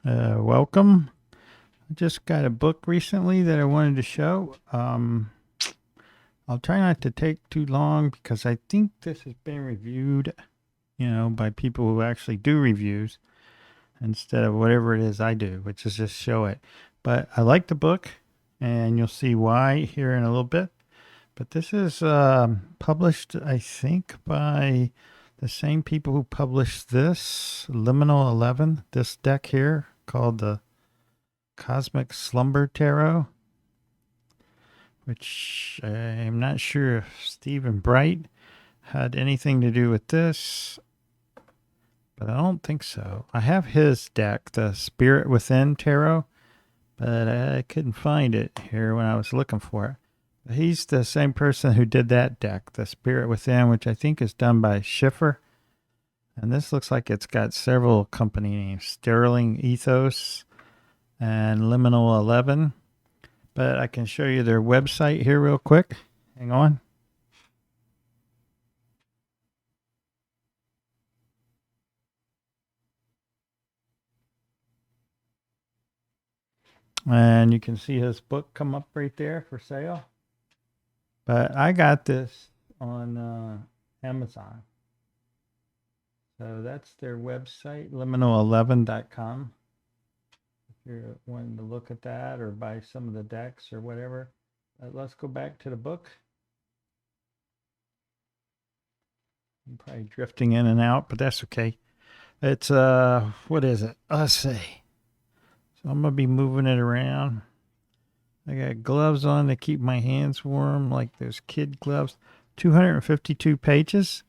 Welcome. I just got a book recently that I wanted to show. I'll try not to take too long because I think this has been reviewed, by people who actually do reviews instead of whatever it is I do, which is just show it. But I like the book, and you'll see why here in a little bit. But this is published, I think, by the same people who published this, Liminal 11, this deck here called the Cosmic Slumber Tarot, which I'm not sure if Stephen Bright had anything to do with this, but I don't think so. I have his deck, the Spirit Within Tarot, but I couldn't find it here when I was looking for it. He's the same person who did that deck, the Spirit Within, which I think is done by Schiffer. And this looks like it's got several company names, Sterling Ethos and Liminal 11. But I can show you their website here real quick. Hang on. And you can see his book come up right there for sale. But I got this on Amazon. So that's their website, liminal11.com. If you're wanting to look at that or buy some of the decks or whatever. Let's go back to the book. I'm probably drifting in and out, but that's okay. It's, what is it? Let's see. So I'm going to be moving it around. I got gloves on to keep my hands warm, like those kid gloves. 252 pages.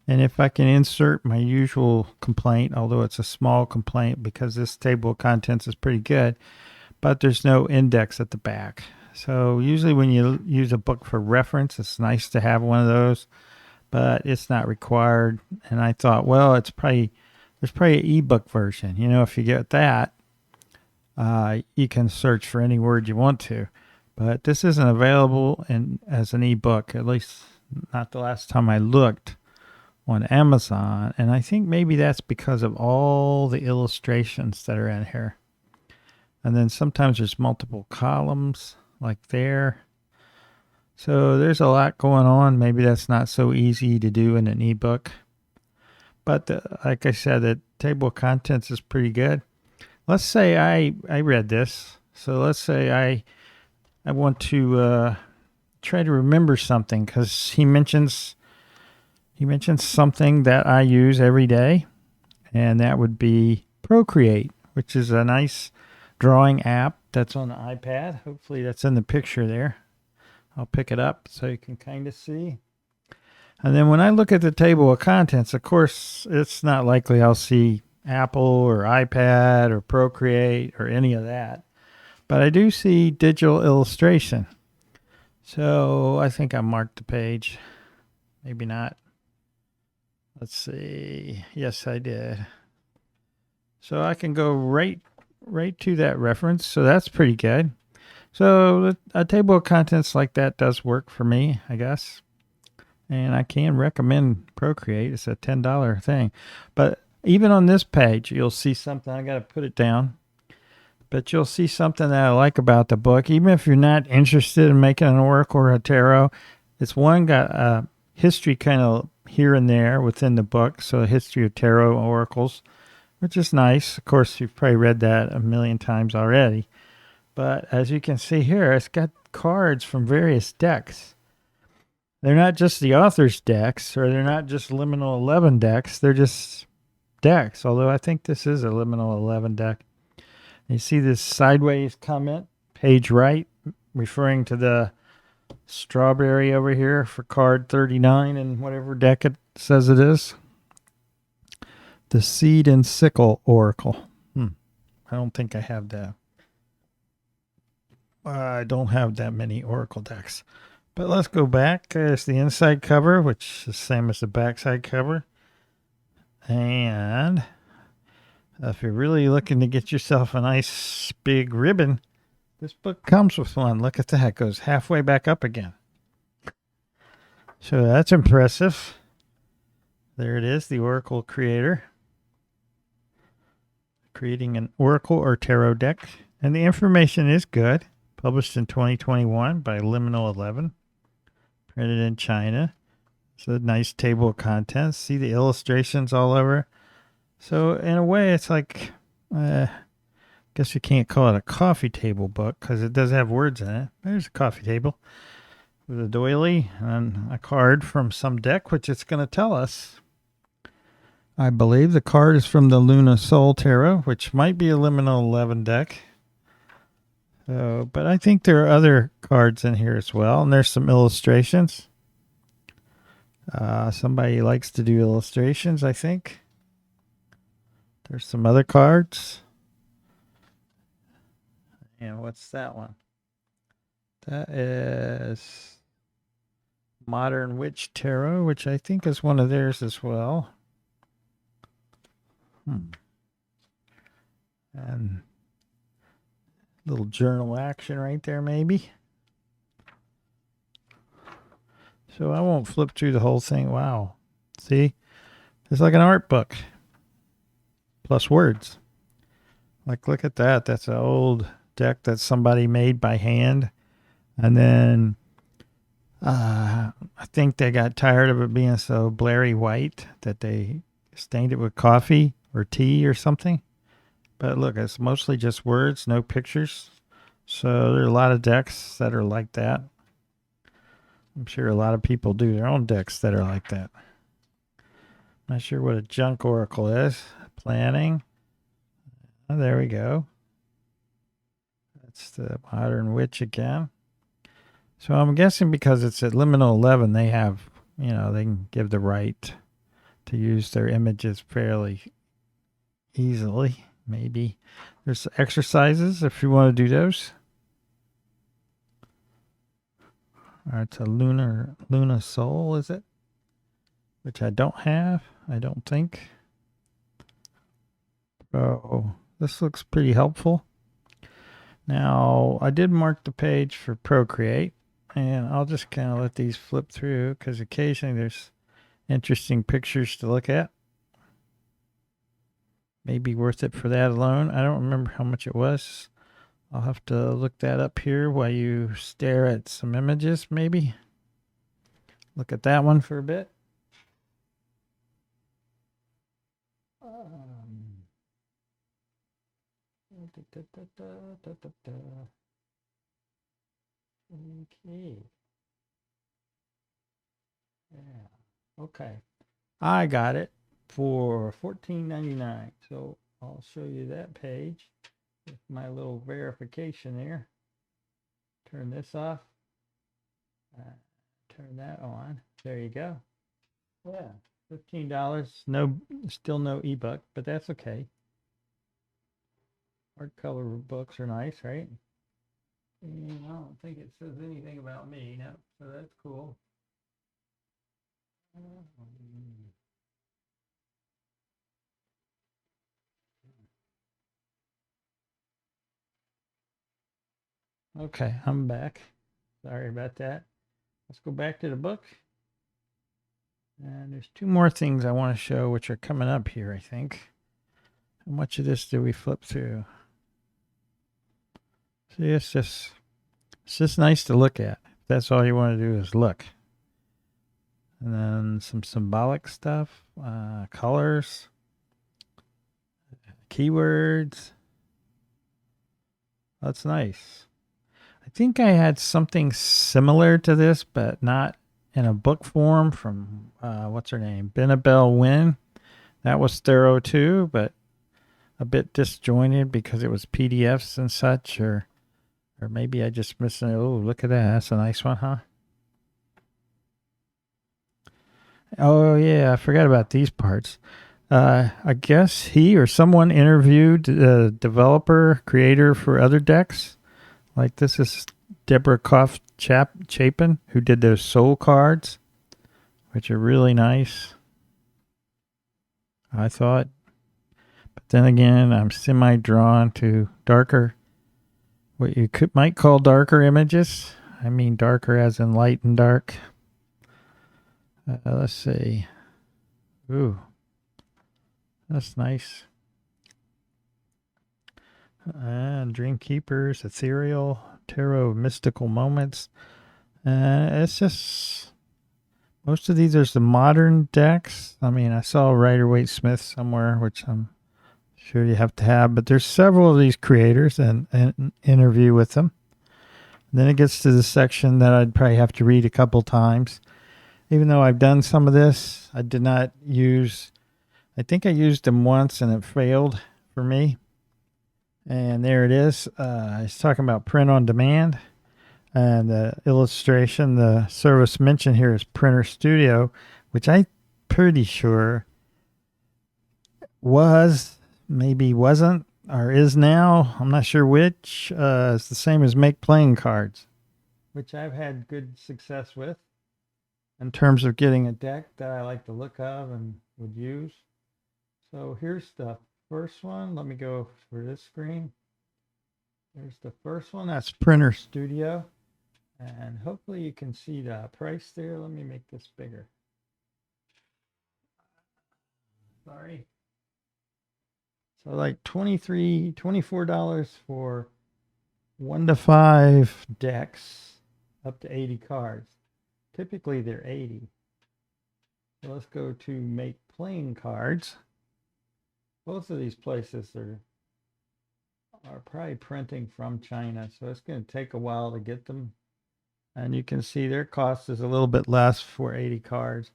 And if I can insert my usual complaint, although it's a small complaint because this table of contents is pretty good, but there's no index at the back. So usually when you use a book for reference, it's nice to have one of those, but it's not required. And I thought, well, there's probably an ebook version. If you get that, you can search for any word you want to. But this isn't available as an ebook, at least not the last time I looked on Amazon. And I think maybe that's because of all the illustrations that are in here. And then sometimes there's multiple columns like there. So there's a lot going on. Maybe that's not so easy to do in an ebook. But like I said, the table of contents is pretty good. Let's say I read this. So let's say I want to try to remember something because he mentions something that I use every day, and that would be Procreate, which is a nice drawing app that's on the iPad. Hopefully that's in the picture there. I'll pick it up so you can kind of see. And then when I look at the table of contents, of course, it's not likely I'll see Apple or iPad or Procreate or any of that. But I do see digital illustration. So I think I marked the page. Maybe not. Let's see. Yes, I did. So I can go right to that reference. So that's pretty good. So a table of contents like that does work for me, I guess. And I can recommend Procreate. It's a $10 thing. But even on this page, you'll see something. I got to put it down. But you'll see something that I like about the book. Even if you're not interested in making an oracle or a tarot, it's one got a history kind of here and there within the book. So a history of tarot oracles, which is nice. Of course, you've probably read that a million times already. But as you can see here, it's got cards from various decks. They're not just the author's decks, or they're not just Liminal 11 decks. They're just decks, although I think this is a Liminal 11 deck. You see this sideways comment, page right, referring to the strawberry over here for card 39 and whatever deck it says it is. The Seed and Sickle Oracle. I don't think I have that. I don't have that many oracle decks. But let's go back. There's the inside cover, which is the same as the backside cover. And if you're really looking to get yourself a nice big ribbon, this book comes with one. Look at that. It goes halfway back up again. So that's impressive. There it is, the Oracle Creator. creating an oracle or tarot deck. And the information is good. Published in 2021 by Liminal 11. Printed in China. It's a nice table of contents. See the illustrations all over. So in a way, it's like, guess you can't call it a coffee table book because it does have words in it. There's a coffee table with a doily and a card from some deck, which it's going to tell us. I believe the card is from the Luna Soul Tarot, which might be a Liminal 11 deck. But I think there are other cards in here as well, and there's some illustrations. Somebody likes to do illustrations, I think. There's some other cards. And what's that one? That is Modern Witch Tarot, which I think is one of theirs as well. And little journal action right there, maybe. So I won't flip through the whole thing. Wow. See? It's like an art book. Plus words. Like, look at that. That's an old deck that somebody made by hand. And then I think they got tired of it being so blurry white that they stained it with coffee or tea or something. But look, it's mostly just words, no pictures. So there are a lot of decks that are like that. I'm sure a lot of people do their own decks that are like that. Not sure what a junk oracle is. Planning. Oh, there we go. That's the Modern Witch again. So I'm guessing because it's at Liminal 11, they have, they can give the right to use their images fairly easily. Maybe there's exercises if you want to do those. It's a Luna Soul, is it? Which I don't have, I don't think. Oh, this looks pretty helpful. Now, I did mark the page for Procreate, and I'll just kind of let these flip through because occasionally there's interesting pictures to look at. Maybe worth it for that alone. I don't remember how much it was. I'll have to look that up here while you stare at some images, maybe. Look at that one for a bit. Okay. Yeah. Okay. I got it for $14.99. So I'll show you that page with my little verification there. Turn this off. Turn that on. There you go. Yeah, $15. No, still no ebook, but that's okay. Hardcover books are nice, right? And I don't think it says anything about me, no, so that's cool. Okay, I'm back. Sorry about that. Let's go back to the book. And there's two more things I want to show, which are coming up here, I think. How much of this do we flip through? See, it's just nice to look at. If that's all you want to do is look. And then some symbolic stuff, colors, keywords. That's nice. I think I had something similar to this, but not in a book form from, what's her name? Benabel Wynn. That was thorough too, but a bit disjointed because it was PDFs and such, or maybe I just missed it. Oh, look at that. That's a nice one, huh? Oh, yeah. I forgot about these parts. I guess he or someone interviewed the developer, creator for other decks. Like this is Deborah Koff Chapin, who did those soul cards, which are really nice, I thought. But then again, I'm semi-drawn to darker, what you might call darker images. I mean darker as in light and dark. Let's see. Ooh, that's nice. Dream Keepers, Ethereal, Tarot, Mystical Moments. It's just, most of these are the modern decks. I mean, I saw Rider-Waite-Smith somewhere, which I'm sure you have to have, but there's several of these creators and an interview with them. Then it gets to the section that I'd probably have to read a couple times. Even though I've done some of this, I did not use, I think I used them once and it failed for me. And there it is. It's talking about print on demand. And the illustration, the service mentioned here is Printer Studio, which I'm pretty sure was, maybe wasn't, or is now. I'm not sure which. It's the same as Make Playing Cards, which I've had good success with in terms of getting a deck that I like the look of and would use. So here's the first one. Let me go for this screen. There's the first one. That's Printer Studio. And hopefully you can see the price there. Let me make this bigger. Sorry. So like $24 for 1 to 5 decks, up to 80 cards. Typically they're 80. So let's go to Make Playing Cards. Both of these places are probably printing from China, so it's going to take a while to get them. And you can see their cost is a little bit less for 80 cards.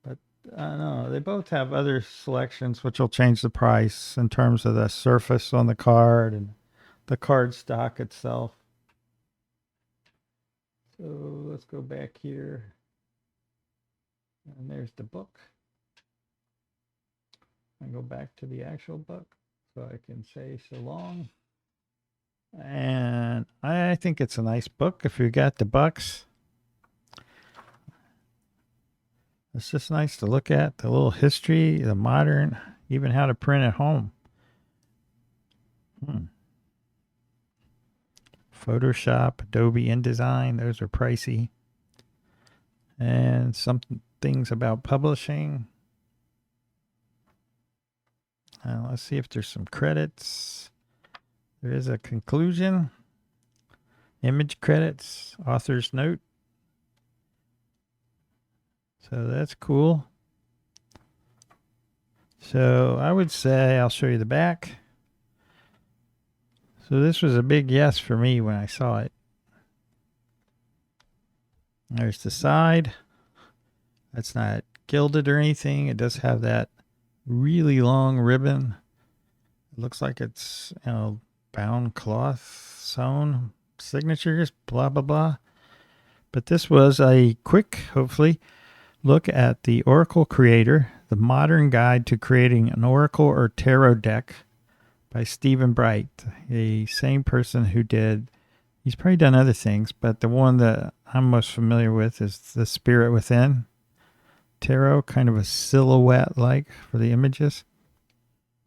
But I don't know, they both have other selections which will change the price in terms of the surface on the card and the card stock itself. So let's go back here. And there's the book. And go back to the actual book so I can say so long. And I think it's a nice book if you got the bucks. It's just nice to look at, the little history, the modern, even how to print at home. Photoshop, Adobe InDesign, those are pricey. And some things about publishing. Let's see if there's some credits. There is a conclusion. Image credits, author's note. So that's cool. So I would say, I'll show you the back. So this was a big yes for me when I saw it. There's the side. That's not gilded or anything. It does have that really long ribbon. It looks like it's, bound cloth, sewn signatures, blah, blah, blah. But this was a quick, hopefully, look at the Oracle Creator, the modern guide to creating an Oracle or Tarot deck by Stephen Bright, the same person who did, he's probably done other things, but the one that I'm most familiar with is the Spirit Within Tarot, kind of a silhouette like for the images.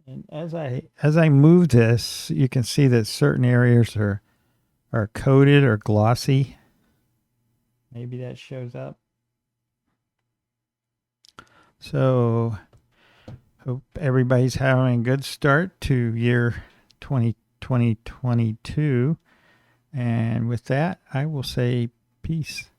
And as I move this, you can see that certain areas are coated or glossy. Maybe that shows up. So hope everybody's having a good start to year 2022. And with that, I will say peace.